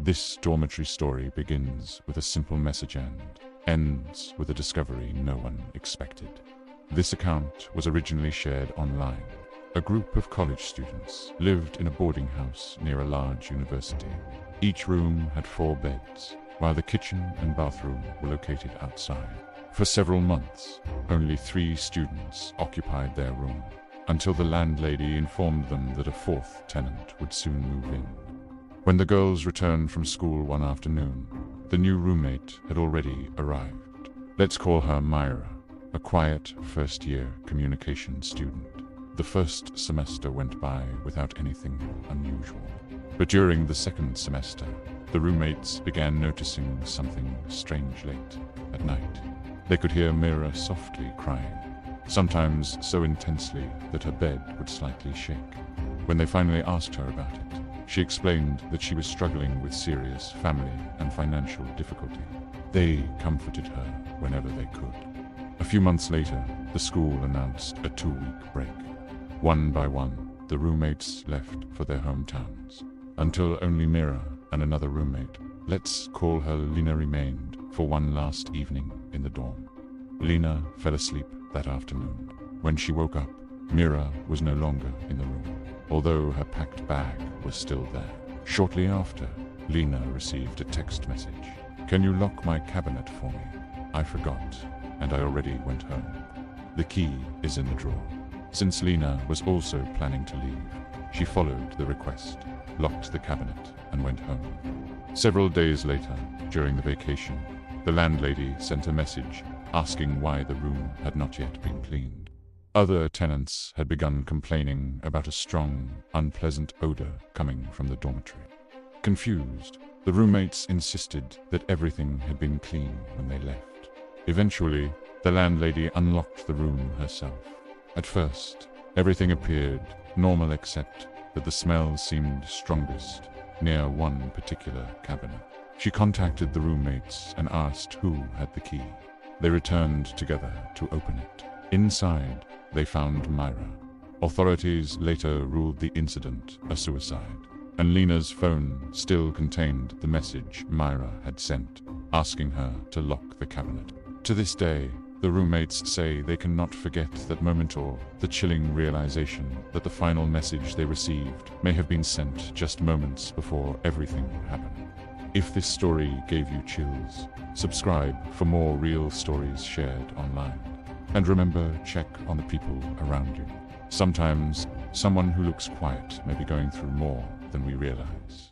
This dormitory story begins with a simple message and ends with a discovery no one expected. This account was originally shared online. A group of college students lived in a boarding house near a large university. Each room had 4 beds, while the kitchen and bathroom were located outside. For several months, only 3 students occupied their room, until the landlady informed them that a 4th tenant would soon move in. When the girls returned from school one afternoon, the new roommate had already arrived. Let's call her Myra, a quiet first-year communication student. The first semester went by without anything unusual. But during the second semester, the roommates began noticing something strange late at night. They could hear Myra softly crying, sometimes so intensely that her bed would slightly shake. When they finally asked her about it, she explained that she was struggling with serious family and financial difficulty. They comforted her whenever they could. A few months later, the school announced a 2-week break. One by one, the roommates left for their hometowns, until only Myra and another roommate, let's call her Lena, remained for one last evening in the dorm. Lena fell asleep that afternoon. When she woke up, Myra was no longer in the room, although her packed bag was still there. Shortly after, Lena received a text message. "Can you lock my cabinet for me? I forgot, and I already went home. The key is in the drawer." Since Lena was also planning to leave, she followed the request, locked the cabinet, and went home. Several days later, during the vacation, the landlady sent a message asking why the room had not yet been cleaned. Other tenants had begun complaining about a strong, unpleasant odor coming from the dormitory. Confused, the roommates insisted that everything had been clean when they left. Eventually, the landlady unlocked the room herself. At first, everything appeared normal except that the smell seemed strongest near one particular cabinet. She contacted the roommates and asked who had the key. They returned together to open it. Inside, they found Myra. Authorities later ruled the incident a suicide, and Lena's phone still contained the message Myra had sent, asking her to lock the cabinet. To this day, the roommates say they cannot forget that moment or the chilling realization that the final message they received may have been sent just moments before everything happened. If this story gave you chills, subscribe for more real stories shared online. And remember, check on the people around you. Sometimes, someone who looks quiet may be going through more than we realize.